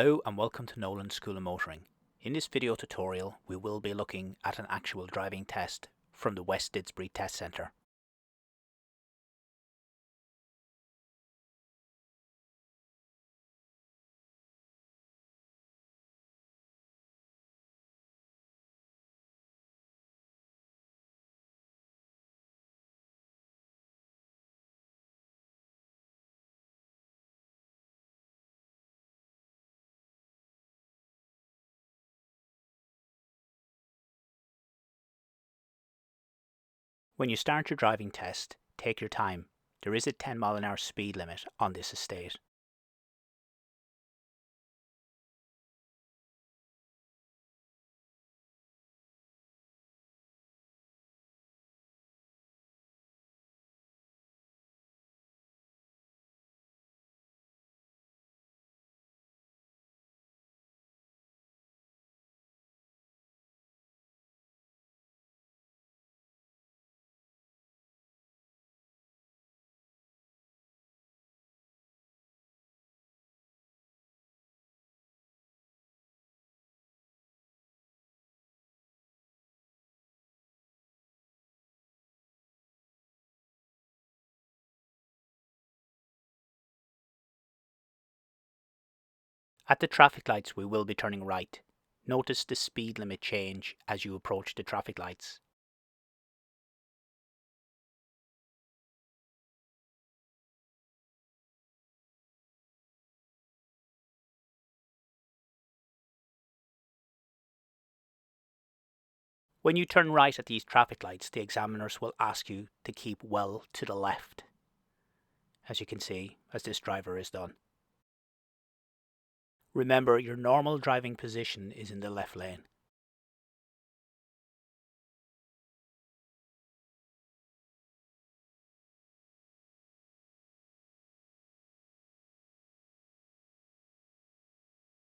Hello and welcome to Nolan School of Motoring. In this video tutorial we will be looking at an actual driving test from the West Didsbury Test Centre. When you start your driving test, take your time. There is a 10 mph speed limit on this estate. At the traffic lights we will be turning right. Notice the speed limit change as you approach the traffic lights. When you turn right at these traffic lights, the examiners will ask you to keep well to the left, as you can see, as this driver is done. Remember, your normal driving position is in the left lane.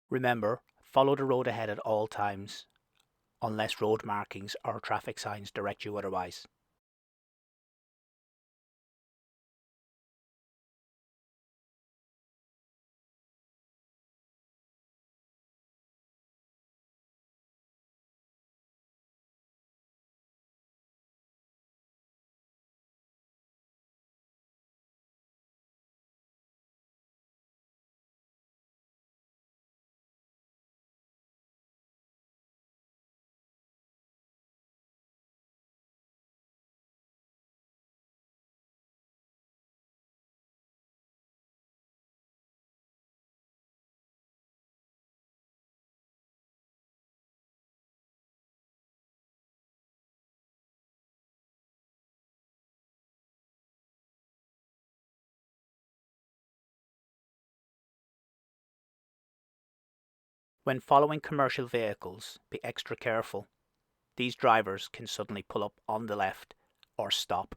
Remember, follow the road ahead at all times, unless road markings or traffic signs direct you otherwise. When following commercial vehicles, be extra careful. These drivers can suddenly pull up on the left or stop.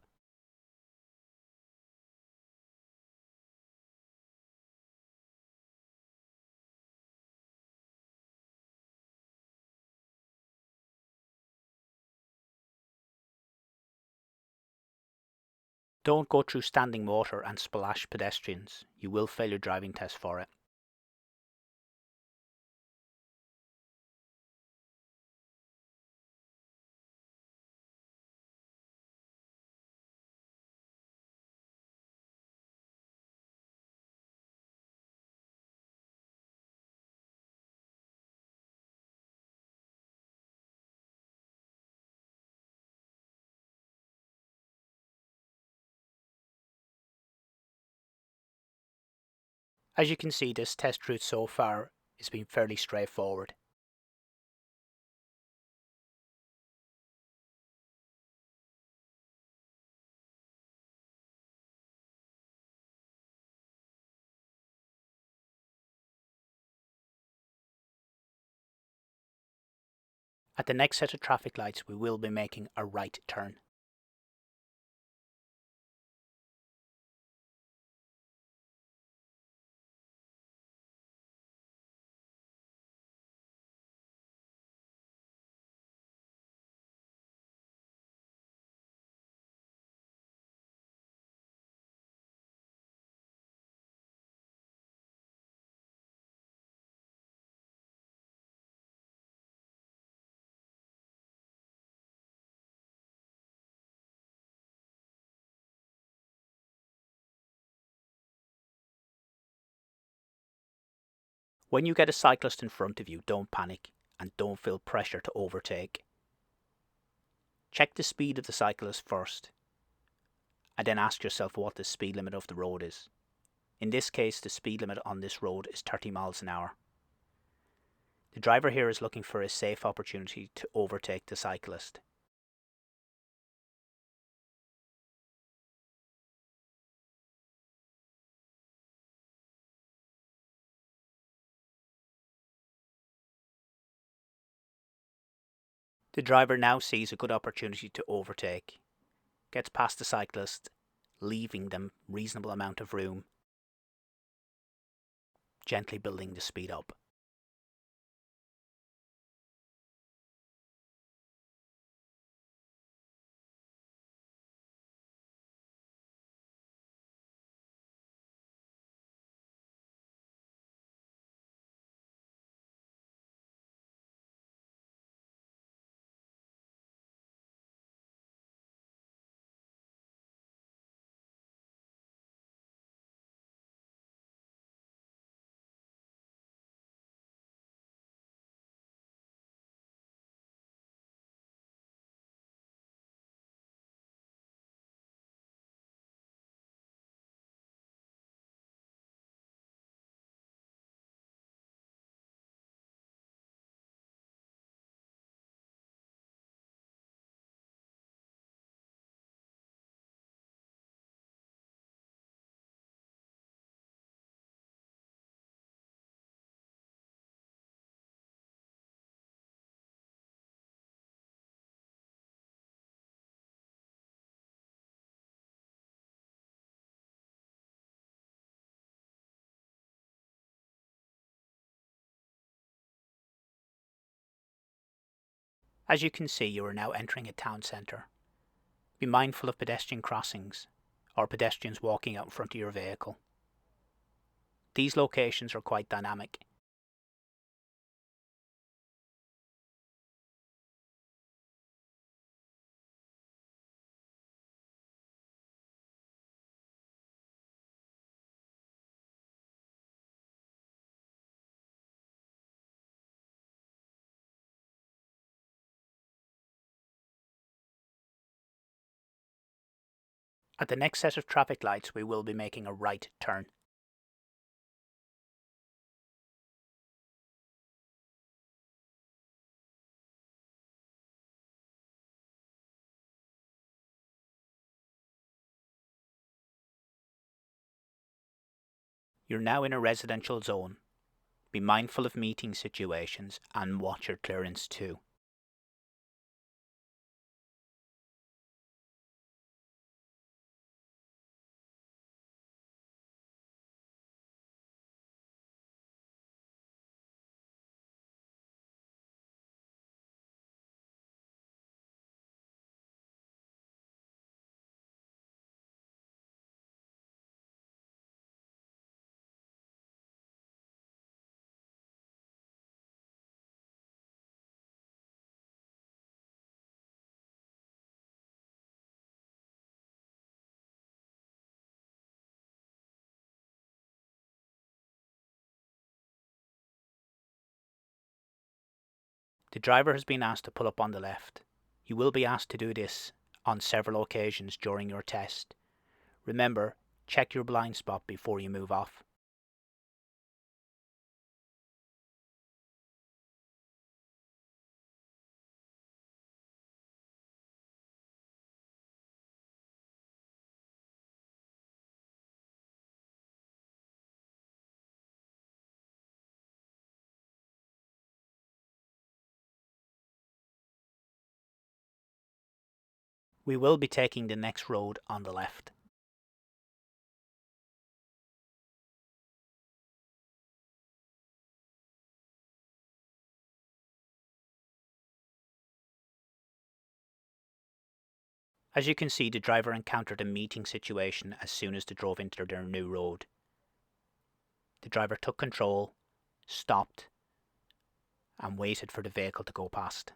Don't go through standing water and splash pedestrians. You will fail your driving test for it. As you can see, this test route so far has been fairly straightforward. At the next set of traffic lights we will be making a right turn. When you get a cyclist in front of you, don't panic and don't feel pressure to overtake. Check the speed of the cyclist first, and then ask yourself what the speed limit of the road is. In this case, the speed limit on this road is 30 miles an hour. The driver here is looking for a safe opportunity to overtake the cyclist. The driver now sees a good opportunity to overtake, gets past the cyclist, leaving them reasonable amount of room, gently building the speed up. As you can see, you are now entering a town centre. Be mindful of pedestrian crossings or pedestrians walking out in front of your vehicle. These locations are quite dynamic. At the next set of traffic lights, we will be making a right turn. You're now in a residential zone. Be mindful of meeting situations and watch your clearance too. The driver has been asked to pull up on the left. You will be asked to do this on several occasions during your test. Remember, check your blind spot before you move off. We will be taking the next road on the left. As you can see, the driver encountered a meeting situation as soon as they drove into their new road. The driver took control, stopped, and waited for the vehicle to go past.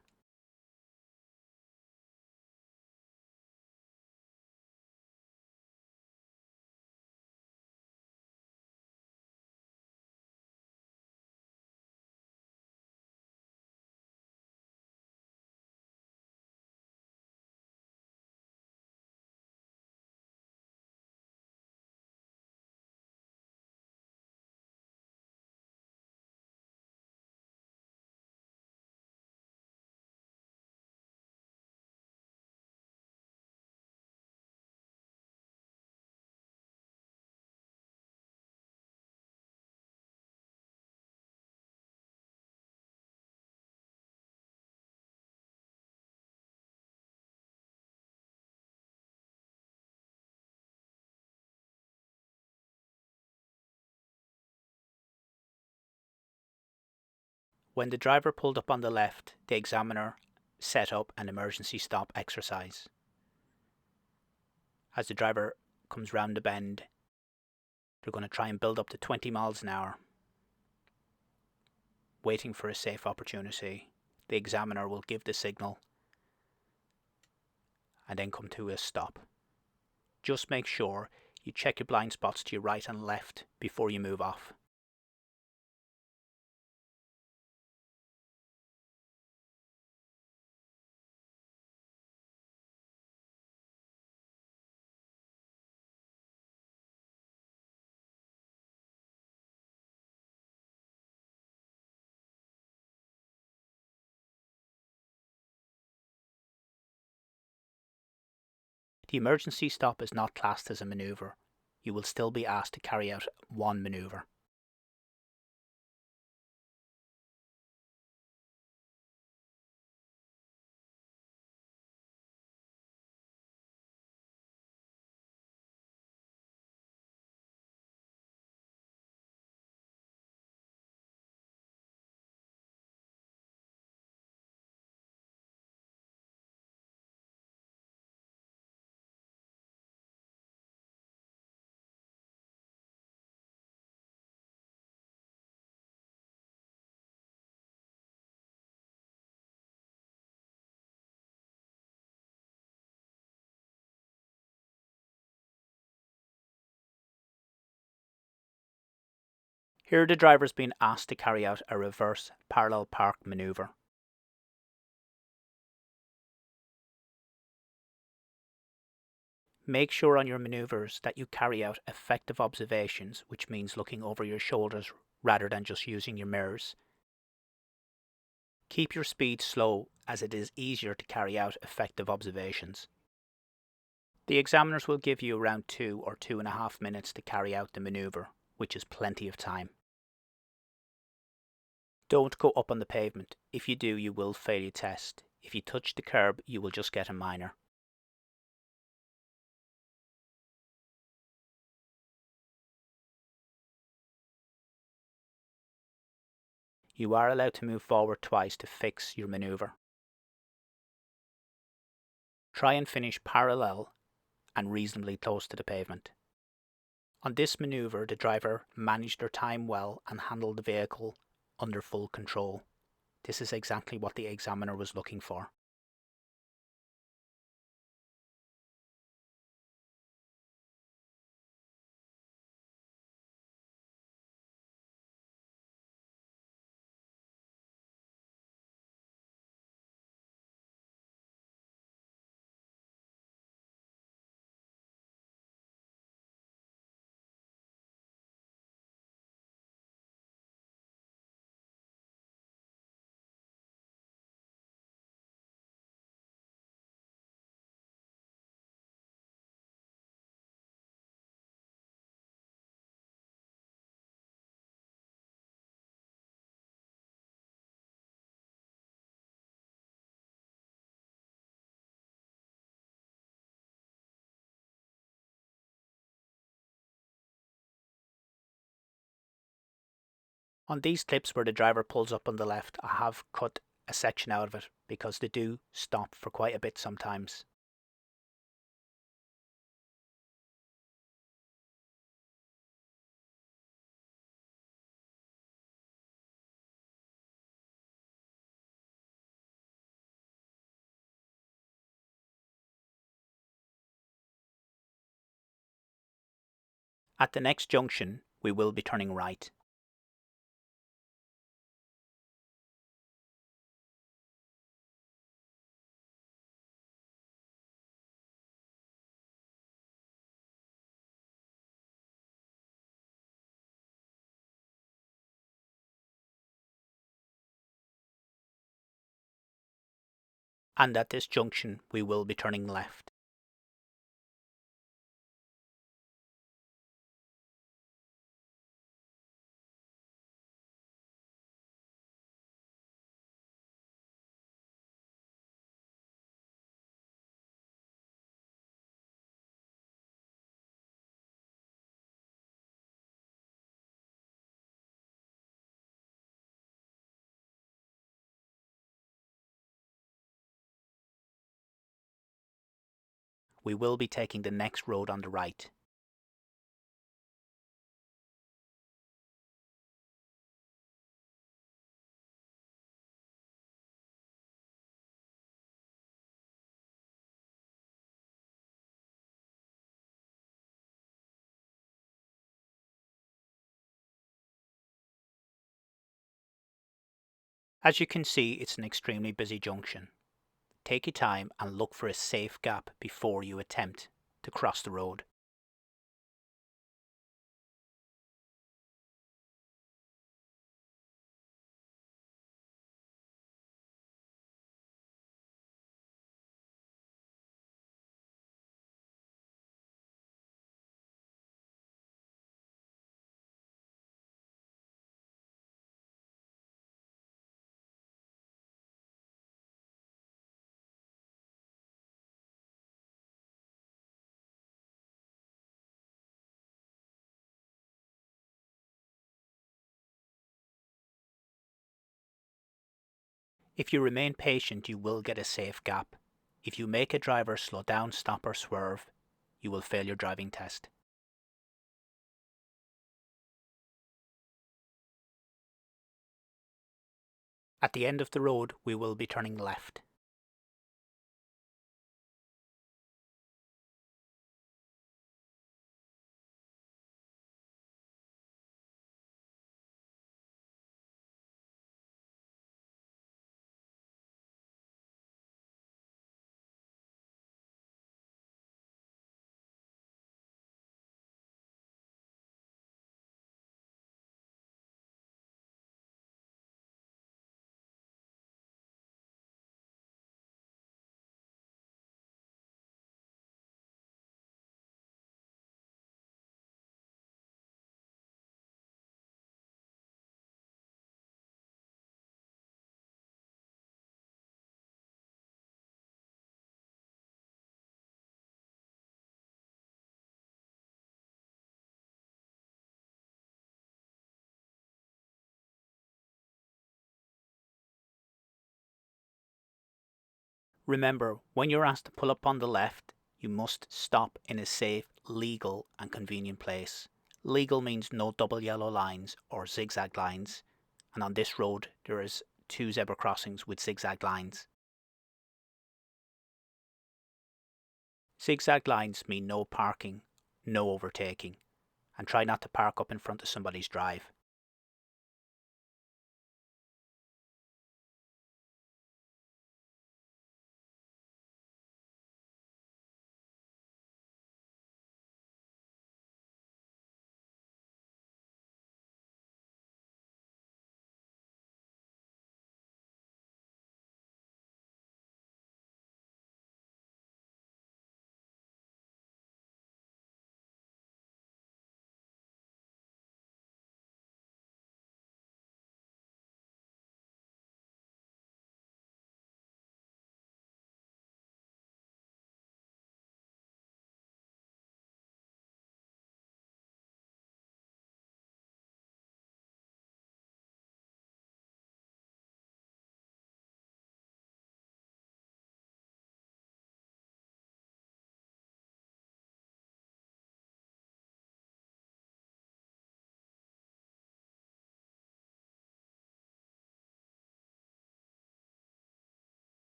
When the driver pulled up on the left, the examiner set up an emergency stop exercise. As the driver comes round the bend, they're going to try and build up to 20 miles an hour, waiting for a safe opportunity. The examiner will give the signal and then come to a stop. Just make sure you check your blind spots to your right and left before you move off. The emergency stop is not classed as a manoeuvre. You will still be asked to carry out one manoeuvre. Here the driver is being asked to carry out a reverse parallel park manoeuvre. Make sure on your manoeuvres that you carry out effective observations, which means looking over your shoulders rather than just using your mirrors. Keep your speed slow, as it is easier to carry out effective observations. The examiners will give you around 2 or 2.5 minutes to carry out the manoeuvre, which is plenty of time. Don't go up on the pavement. If you do, you will fail your test. If you touch the curb, you will just get a minor. You are allowed to move forward twice to fix your manoeuvre. Try and finish parallel and reasonably close to the pavement. On this manoeuvre, the driver managed their time well and handled the vehicle under full control. This is exactly what the examiner was looking for. On these clips where the driver pulls up on the left, I have cut a section out of it because they do stop for quite a bit sometimes. At the next junction, we will be turning right. And at this junction, we will be turning left. we will be taking the next road on the right. As you can see, it's an extremely busy junction. Take your time and look for a safe gap before you attempt to cross the road. If you remain patient, you will get a safe gap. If you make a driver slow down, stop or swerve, you will fail your driving test. At the end of the road, we will be turning left. Remember, when you're asked to pull up on the left, you must stop in a safe, legal and convenient place. Legal means no double yellow lines or zigzag lines, and on this road there is 2 zebra crossings with zigzag lines. Zigzag lines mean no parking, no overtaking, and try not to park up in front of somebody's drive.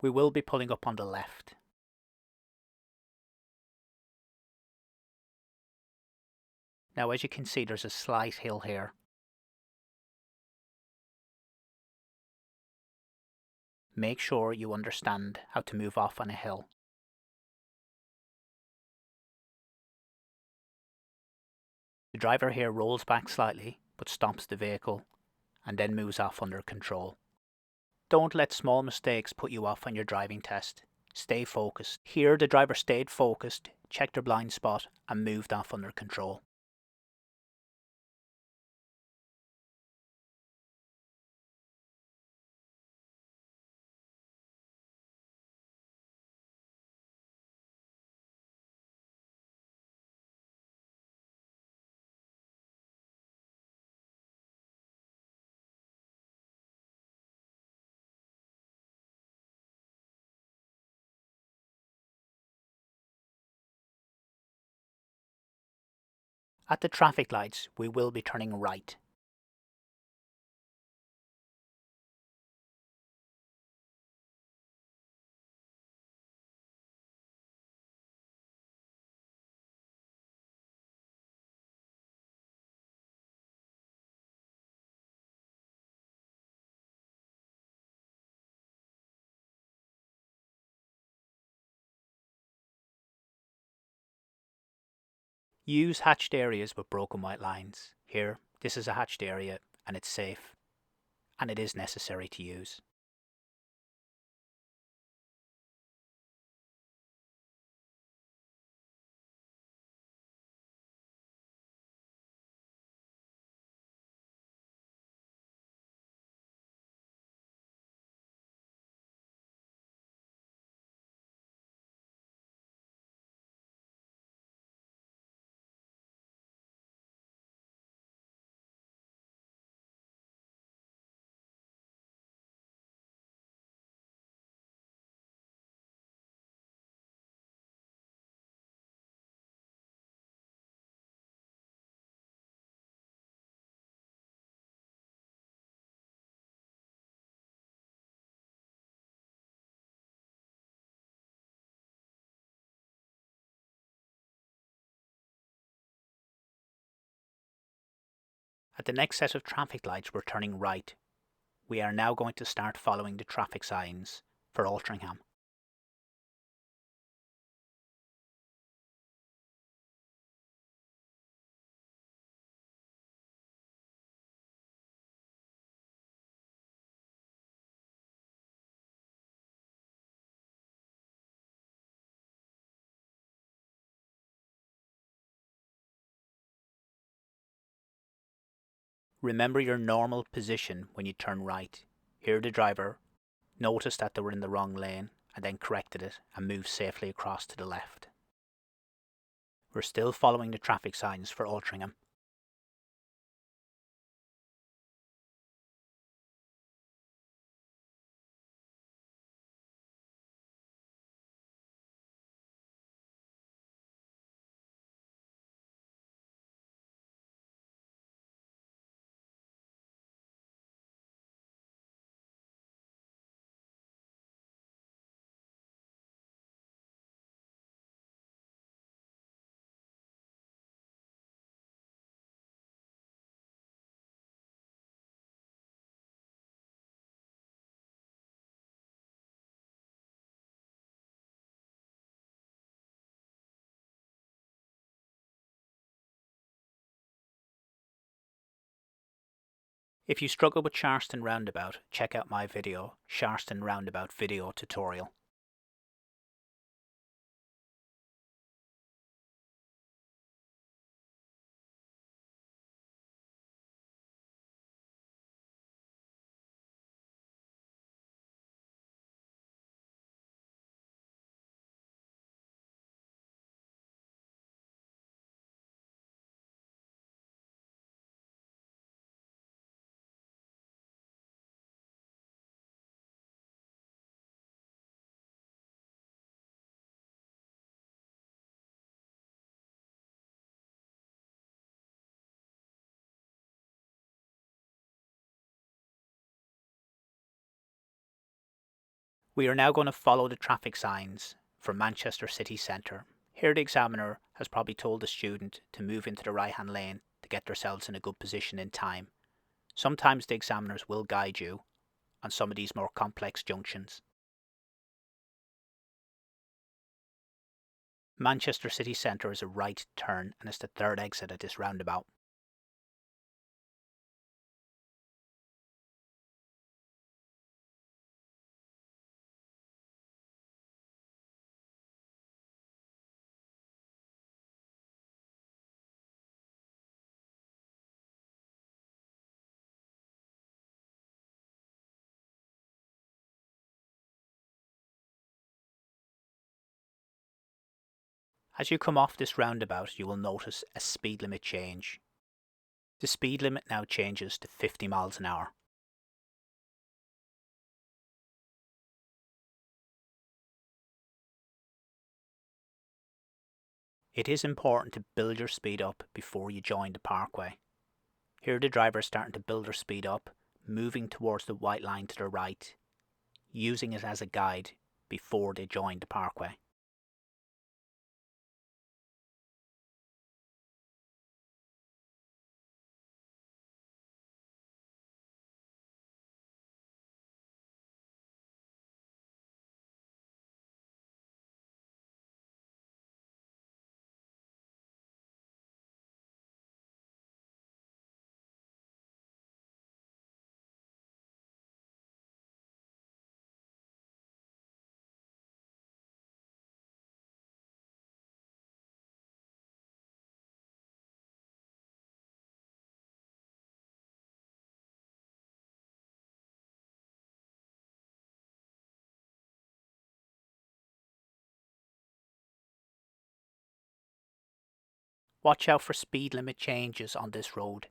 We will be pulling up on the left. Now as you can see, there's a slight hill here. Make sure you understand how to move off on a hill. The driver here rolls back slightly, but stops the vehicle, and then moves off under control. Don't let small mistakes put you off on your driving test. Stay focused. Here the driver stayed focused, checked their blind spot, and moved off under control. At the traffic lights, we will be turning right. Use hatched areas with broken white lines. Here, this is a hatched area and it's safe, and it is necessary to use. At the next set of traffic lights, we're turning right. We are now going to start following the traffic signs for Altrincham. Remember your normal position when you turn right. Here the driver noticed that they were in the wrong lane and then corrected it and moved safely across to the left. We're still following the traffic signs for Altrincham. If you struggle with Sharston Roundabout, check out my video, Sharston Roundabout Video Tutorial. We are now going to follow the traffic signs from Manchester city centre. Here the examiner has probably told the student to move into the right-hand lane to get themselves in a good position in time. Sometimes the examiners will guide you on some of these more complex junctions. Manchester city centre is a right turn and is the third exit at this roundabout. As you come off this roundabout, you will notice a speed limit change. The speed limit now changes to 50 miles an hour. It is important to build your speed up before you join the parkway. Here the driver is starting to build their speed up, moving towards the white line to the right, using it as a guide before they join the parkway. Watch out for speed limit changes on this road.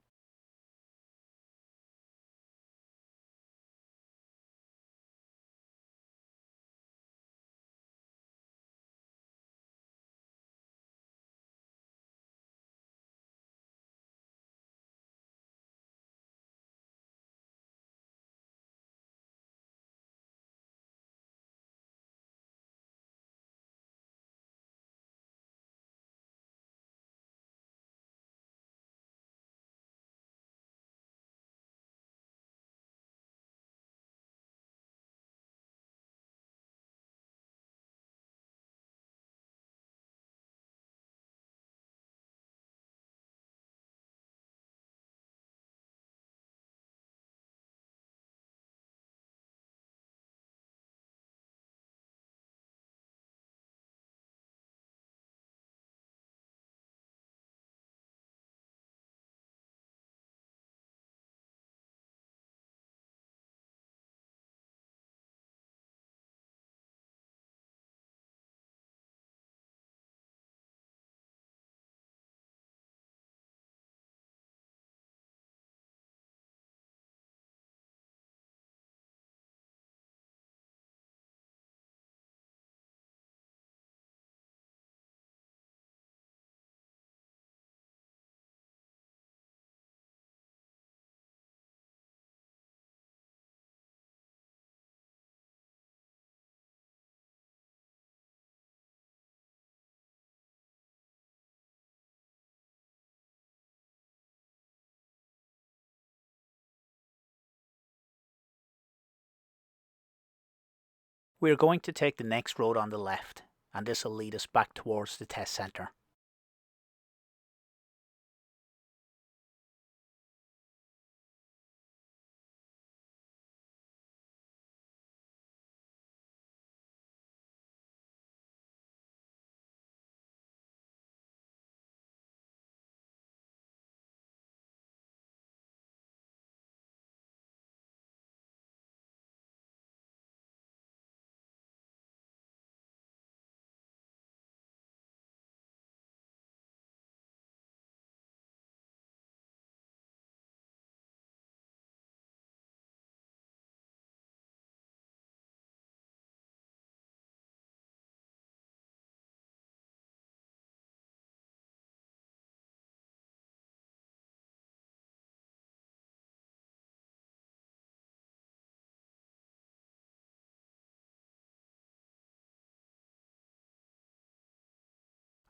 We are going to take the next road on the left, and this will lead us back towards the test centre.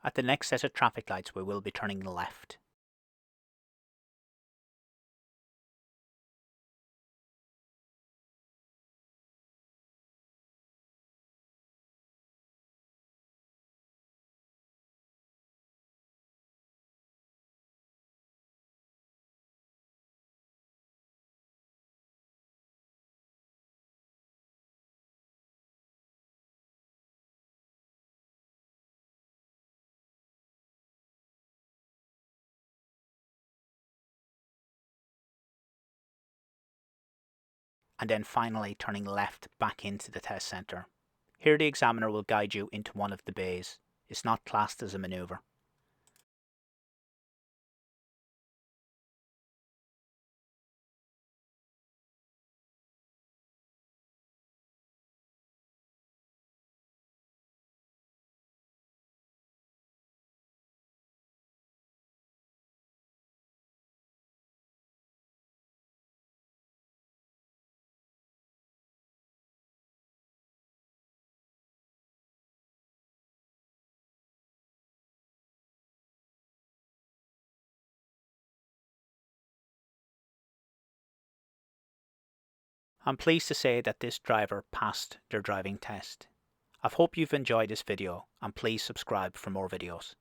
At the next set of traffic lights we will be turning left. And then finally turning left back into the test centre. Here the examiner will guide you into one of the bays. It's not classed as a manoeuvre. I'm pleased to say that this driver passed their driving test. I hope you've enjoyed this video and please subscribe for more videos.